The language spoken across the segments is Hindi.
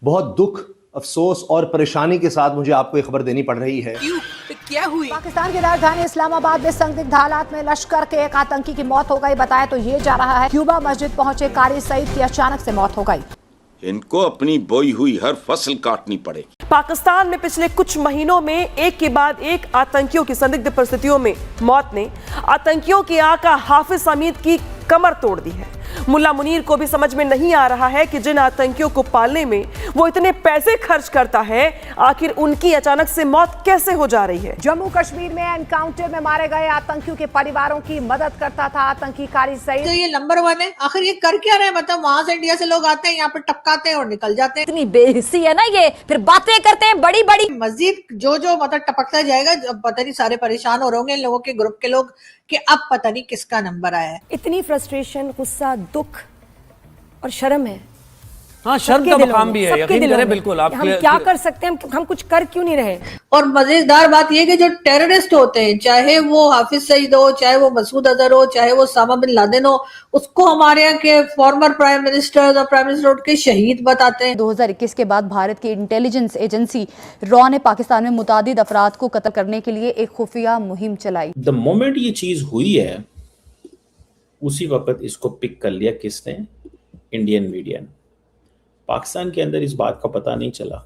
बहुत दुख, अफसोस और परेशानी के साथ मुझे आपको ये खबर देनी पड़ रही है। क्यों? क्या हुई? पाकिस्तान की राजधानी इस्लामाबाद में संदिग्ध हालात में लश्कर के एक आतंकी की मौत हो गई। बताया तो ये जा रहा है क्यूबा मस्जिद पहुंचे कारी सईद की अचानक से मौत हो गई। इनको अपनी बोई हुई हर फसल काटनी पड़ेगी। पाकिस्तान में पिछले कुछ महीनों में एक के बाद एक आतंकियों की संदिग्ध परिस्थितियों में मौत ने आतंकियों के आका हाफिज सईद की कमर तोड़ दी है। मुल्ला मुनीर को भी समझ में नहीं आ रहा है कि जिन आतंकियों को पालने में वो इतने पैसे खर्च करता है, आखिर उनकी अचानक से मौत कैसे हो जा रही है। जम्मू कश्मीर में एनकाउंटर में मारे गए आतंकियों के परिवारों की मदद करता था आतंकी कारी सईद। तो ये नंबर 1 है। आखिर ये कर क्या रहे हैं? मतलब वहां से इंडिया से लोग आते हैं, यहाँ पे टपकाते हैं और निकल जाते हैं। इतनी बेहिस्सी है ना ये, फिर बातें करते हैं बड़ी बड़ी। मस्जिद जो मतलब टपकता जाएगा, पता नहीं सारे परेशान हो रहे होंगे लोगों के ग्रुप के लोग कि अब पता नहीं किसका नंबर आया है। इतनी फ्रस्ट्रेशन, गुस्सा, दुख और शर्म है। हाँ, शर्म का मकाम भी है, यकीन करें। बिल्कुल, आप हम क्या कर सकते हैं? हम कुछ कर क्यों नहीं रहे? और मजेदार बात यह कि जो टेररिस्ट होते हैं, चाहे वो हाफिज सईद हो, चाहे वो मसूद अजहर हो, चाहे वो उसामा बिन लादेन हो, उसको हमारे यहाँ के फॉर्मर प्राइम मिनिस्टर और प्राइम मिनिस्टर के शहीद बताते हैं। 2021 के बाद भारत की इंटेलिजेंस एजेंसी रॉ ने पाकिस्तान में मुतादिद अफराद को कत्ल करने के लिए एक खुफिया मुहिम चलाई। द मोमेंट ये चीज हुई है, उसी वक्त इसको पिक कर लिया किसने? इंडियन मीडिया ने। पाकिस्तान के अंदर इस बात का पता नहीं चला।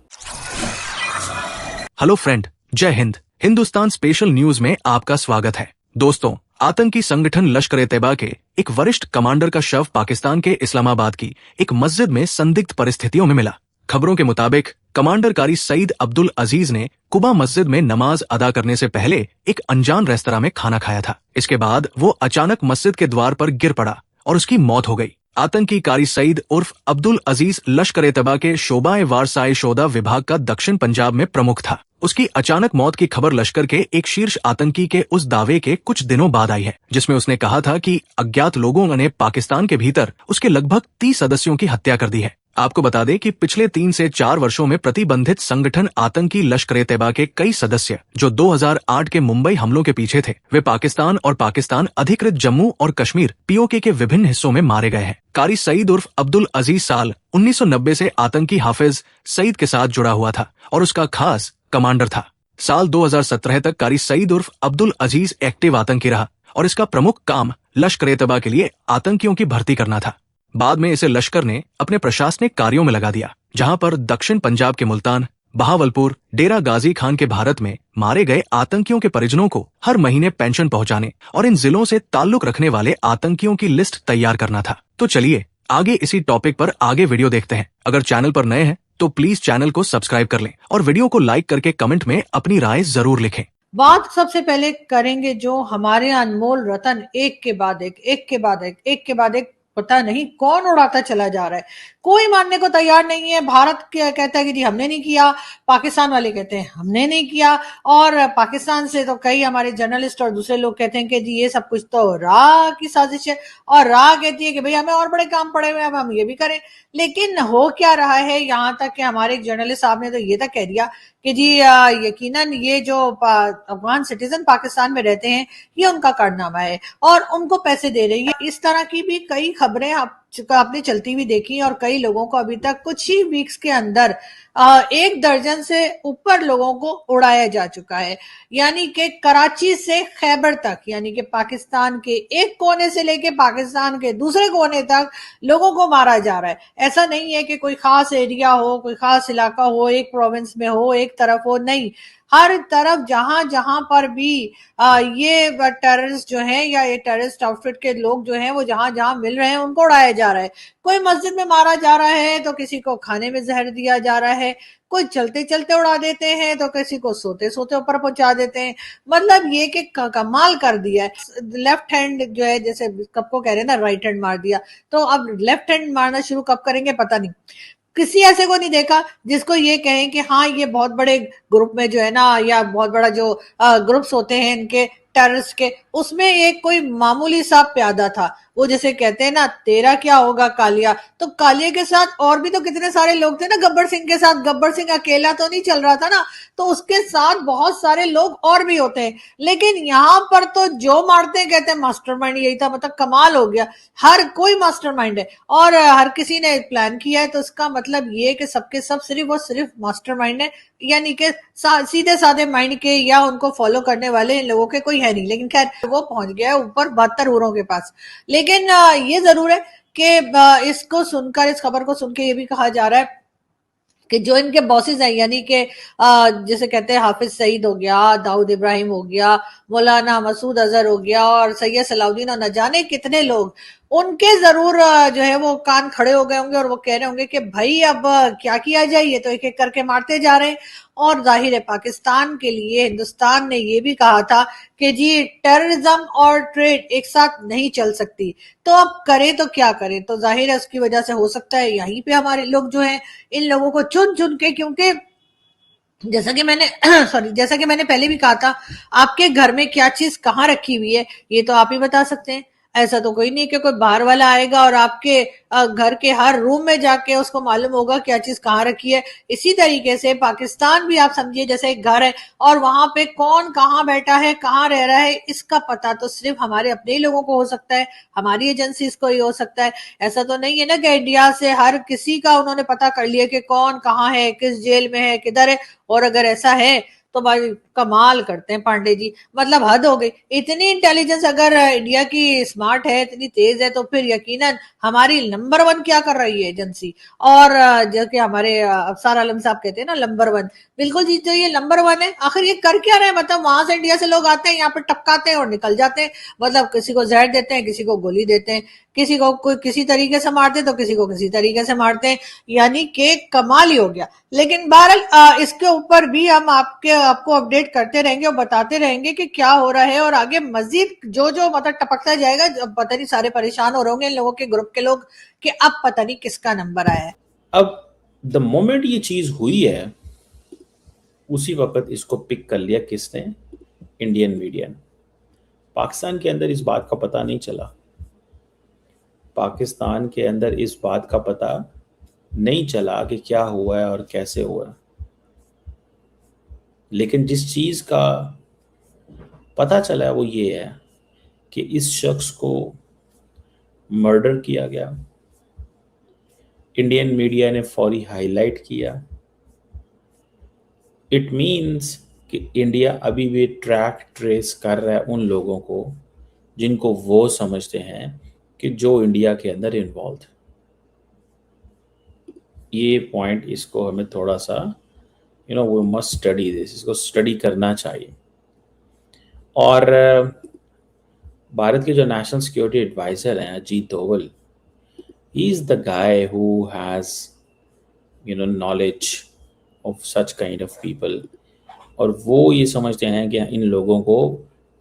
हेलो फ्रेंड, जय हिंद। हिंदुस्तान स्पेशल न्यूज में आपका स्वागत है। दोस्तों, आतंकी संगठन लश्कर-ए-तैयबा के एक वरिष्ठ कमांडर का शव पाकिस्तान के इस्लामाबाद की एक मस्जिद में संदिग्ध परिस्थितियों में मिला। खबरों के मुताबिक कमांडर कारी सईद अब्दुल अजीज ने कुबा मस्जिद में नमाज अदा करने से पहले एक अनजान रेस्तरां में खाना खाया था। इसके बाद वो अचानक मस्जिद के द्वार पर गिर पड़ा और उसकी मौत हो गई। आतंकी कारी सईद उर्फ अब्दुल अजीज लश्कर-ए-तैयबा के शोबाए वारसाए शोदा विभाग का दक्षिण पंजाब में प्रमुख था। उसकी अचानक मौत की खबर लश्कर के एक शीर्ष आतंकी के उस दावे के कुछ दिनों बाद आई है, जिसमें उसने कहा था कि अज्ञात लोगों ने पाकिस्तान के भीतर उसके लगभग 30 सदस्यों की हत्या कर दी है। आपको बता दें कि पिछले 3 से 4 वर्षों में प्रतिबंधित संगठन आतंकी लश्कर-ए-तैयबा के कई सदस्य जो 2008 के मुंबई हमलों के पीछे थे, वे पाकिस्तान और पाकिस्तान अधिकृत जम्मू और कश्मीर पीओके के विभिन्न हिस्सों में मारे गए हैं। कारी सईद उर्फ अब्दुल अजीज साल 1990 से आतंकी हाफिज सईद के साथ जुड़ा हुआ था और उसका खास कमांडर था। साल 2017 तक कारी सईद उर्फ अब्दुल अजीज एक्टिव आतंकी रहा और इसका प्रमुख काम लश्कर-ए-तैयबा के लिए आतंकियों की भर्ती करना था। बाद में इसे लश्कर ने अपने प्रशासनिक कार्यों में लगा दिया, जहां पर दक्षिण पंजाब के मुल्तान, बहावलपुर, डेरा गाजी खान के भारत में मारे गए आतंकियों के परिजनों को हर महीने पेंशन पहुंचाने और इन जिलों से ताल्लुक रखने वाले आतंकियों की लिस्ट तैयार करना था। तो चलिए आगे इसी टॉपिक पर आगे वीडियो देखते हैं। अगर चैनल पर नए हैं तो प्लीज चैनल को सब्सक्राइब कर लें और वीडियो को लाइक करके कमेंट में अपनी राय जरूर लिखें। बात सबसे पहले करेंगे जो हमारे अनमोल रतन एक के बाद एक पता नहीं कौन उड़ाता चला जा रहा है। कोई मानने को तैयार नहीं है। भारत कहता है कि जी हमने नहीं किया, पाकिस्तान वाले कहते हैं हमने नहीं किया, और पाकिस्तान से तो कई हमारे जर्नलिस्ट और दूसरे लोग कहते हैं कि जी ये सब कुछ तो राह की साजिश है, और राह कहती है कि भाई हमें और बड़े काम पड़े हुए हैं, अब हम ये भी करें। लेकिन हो क्या रहा है, यहाँ तक कि हमारे एक जर्नलिस्ट साहब ने तो ये तक कह दिया कि जी यकीनन ये जो अफगान सिटीजन पाकिस्तान में रहते हैं ये उनका कारनामा है और उनको पैसे दे रही है। इस तरह की भी कई खबरें आपने चलती हुई देखी, और कई लोगों को अभी तक कुछ ही वीक्स के अंदर 1 दर्जन से ऊपर लोगों को उड़ाया जा चुका है। यानी कि कराची से खैबर तक, यानी कि पाकिस्तान के एक कोने से लेके पाकिस्तान के दूसरे कोने तक लोगों को मारा जा रहा है। ऐसा नहीं है कि कोई खास एरिया हो, कोई खास इलाका हो, एक प्रोविंस में हो, एक तरफ हो, नहीं, हर तरफ जहां जहां पर भी ये टेररिस्ट जो हैं या ये टेररिस्ट आउटफिट के लोग जो हैं वो जहां जहां मिल रहे हैं उनको उड़ाया जा रहा है। कोई मस्जिद में मारा जा रहा है तो किसी को खाने में जहर दिया जा रहा है, कोई चलते चलते उड़ा देते हैं तो किसी को सोते सोते ऊपर पहुंचा देते हैं। मतलब ये कि कमाल कर दिया है। लेफ्ट हैंड जो है, जैसे कब को कह रहे हैं ना राइट हैंड मार दिया, तो अब लेफ्ट हैंड मारना शुरू कब करेंगे पता नहीं। किसी ऐसे को नहीं देखा जिसको ये कहें कि हाँ ये बहुत बड़े ग्रुप में जो है ना, या बहुत बड़ा जो ग्रुप्स होते हैं इनके टेररिस्ट के, उसमें एक कोई मामूली सा प्यादा था, वो जैसे कहते हैं ना तेरा क्या होगा कालिया, तो कालिया के साथ और भी तो कितने सारे लोग थे ना, गब्बर सिंह के साथ, गब्बर सिंह अकेला तो नहीं चल रहा था ना, तो उसके साथ बहुत सारे लोग और भी होते हैं। लेकिन यहाँ पर तो जो मारते हैं कहते हैं मास्टरमाइंड यही था, मतलब कमाल हो गया, हर कोई मास्टरमाइंड है और हर किसी ने प्लान किया है, तो इसका मतलब ये कि सबके सब सिर्फ मास्टरमाइंड है, यानी कि सीधे साधे माइंड के या उनको फॉलो करने वाले इन लोगों के कोई है नहीं। लेकिन खैर वो पहुंच गया है ऊपर 72 हूरों के पास। लेकिन ये जरूर है कि इसको सुनकर, इस खबर को सुनकर ये भी कहा जा रहा है कि जो इनके बॉसेस हैं, यानी कि जैसे कहते हैं हाफिज सईद हो गया, दाऊद इब्राहिम हो गया, मौलाना मसूद अजहर हो गया और सैयद सलाउद्दीन और न जाने कितने लोग, उनके जरूर जो है वो कान खड़े हो गए होंगे और वो कह रहे होंगे कि भाई अब क्या किया जाए, ये तो एक एक करके मारते जा रहे हैं। और जाहिर है पाकिस्तान के लिए हिंदुस्तान ने ये भी कहा था कि जी टेररिज्म और ट्रेड एक साथ नहीं चल सकती, तो अब करें तो क्या करें। तो जाहिर है उसकी वजह से हो सकता है यहीं पे हमारे लोग जो हैं इन लोगों को चुन चुन के, क्योंकि जैसा कि मैंने जैसा कि मैंने पहले भी कहा था, आपके घर में क्या चीज कहाँ रखी हुई है ये तो आप ही बता सकते हैं। ऐसा तो कोई नहीं कि कोई बाहर वाला आएगा और आपके घर के हर रूम में जाके उसको मालूम होगा क्या चीज कहाँ रखी है। इसी तरीके से पाकिस्तान भी आप समझिए जैसे एक घर है और वहां पे कौन कहाँ बैठा है, कहाँ रह रहा है, इसका पता तो सिर्फ हमारे अपने ही लोगों को हो सकता है, हमारी एजेंसी को ही हो सकता है। ऐसा तो नहीं है ना कि इंडिया से हर किसी का उन्होंने पता कर लिया कि कौन कहाँ है, किस जेल में है, किधर है। और अगर ऐसा है तो भाई कमाल करते हैं पांडे जी, मतलब हद हो गई। इतनी इंटेलिजेंस अगर इंडिया की स्मार्ट है, इतनी तेज है, तो फिर यकीनन हमारी नंबर 1 क्या कर रही है एजेंसी। और जैसे कि हमारे अफसार आलम साहब कहते हैं ना नंबर 1, बिल्कुल जी, तो ये नंबर 1 है। आखिर ये कर क्या रहे हैं, मतलब वहां से इंडिया से लोग आते हैं, यहाँ पे टपकाते हैं और निकल जाते हैं, मतलब किसी को जहर देते हैं, किसी को गोली देते हैं, किसी को कोई किसी तरीके से मारते हैं तो किसी को किसी तरीके से मारते हैं, यानी कि कमाल ही हो गया। लेकिन बहरहाल इसके ऊपर भी हम आपको अपडेट करते रहेंगे और बताते रहेंगे कि क्या हो रहा है, और आगे मजीद जो जो मतलब टपकता जाएगा। पता नहीं सारे परेशान हो रहे होंगे इन लोगों के ग्रुप के लोग कि अब पता नहीं किसका नंबर आया है। अब द मोमेंट ये चीज हुई है उसी वक्त इसको पिक कर लिया किसने, इंडियन मीडिया ने। पाकिस्तान के अंदर इस बात का पता नहीं चला, पाकिस्तान के अंदर इस बात का पता नहीं चला कि क्या हुआ है और कैसे हुआ है। लेकिन जिस चीज का पता चला है वो ये है कि इस शख्स को मर्डर किया गया, इंडियन मीडिया ने फौरी हाईलाइट किया। इट मीन्स कि इंडिया अभी भी ट्रैक ट्रेस कर रहा है उन लोगों को जिनको वो समझते हैं कि जो इंडिया के अंदर इन्वॉल्व है। ये पॉइंट, इसको हमें थोड़ा सा वी मस्ट स्टडी दिस, इसको स्टडी करना चाहिए। और भारत के जो नेशनल सिक्योरिटी एडवाइजर हैं Ajit Doval, he is the guy who has knowledge of such kind of people, और वो ये समझते हैं कि इन लोगों को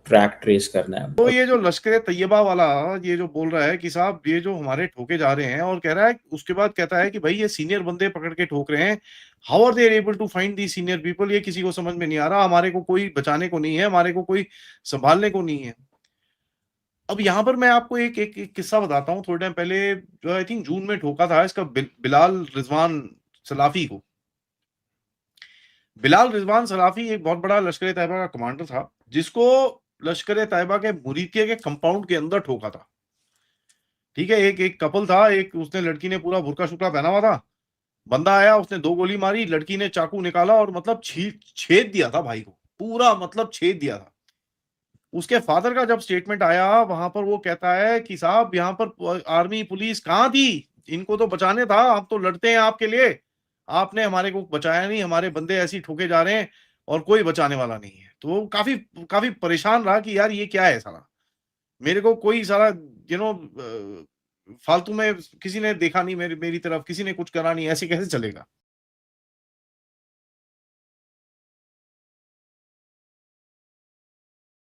ट्रैक ट्रेस करना है। तो ये जो लश्कर तैयबा वाला ये जो बोल रहा है कि साहब ये जो हमारे ठोके जा रहे हैं, और कह रहा है, उसके बाद कहता है कि भाई ये सीनियर बंदे पकड़ के ठोक रहे हैं, how are they able to find the senior people, ये किसी को समझ में नहीं आ रहा, हमारे को कोई बचाने को नहीं है, हमारे को कोई संभालने को नहीं है। अब यहाँ पर मैं आपको एक किस्सा बताता हूँ। थोड़े टाइम पहले जो आई थिंक जून में ठोका था इसका बिलाल रिजवान सलाफी को। बिलाल रिजवान सलाफी एक बहुत बड़ा लश्कर तैयबा का कमांडर था, जिसको लश्कर तैयबा के मुरीदिया के कंपाउंड के अंदर ठोका था। ठीक है, एक कपल था, एक उसने लड़की ने पूरा बुरका शुक्ला पहना हुआ था, बंदा आया, उसने 2 गोली मारी, लड़की ने चाकू निकाला और मतलब छेद दिया था भाई को, पूरा मतलब छेद दिया था। उसके फादर का जब स्टेटमेंट आया वहां पर, वो कहता है कि साहब यहाँ पर आर्मी पुलिस कहाँ थी, इनको तो बचाने था, आप तो लड़ते हैं आपके लिए, आपने हमारे को बचाया नहीं, हमारे बंदे ऐसे ठोके जा रहे हैं और कोई बचाने वाला नहीं है। तो वो काफी परेशान रहा कि यार ये क्या है सारा, मेरे को कोई सारा फालतू में किसी ने देखा नहीं, मेरी तरफ किसी ने कुछ करा नहीं, ऐसे कैसे चलेगा।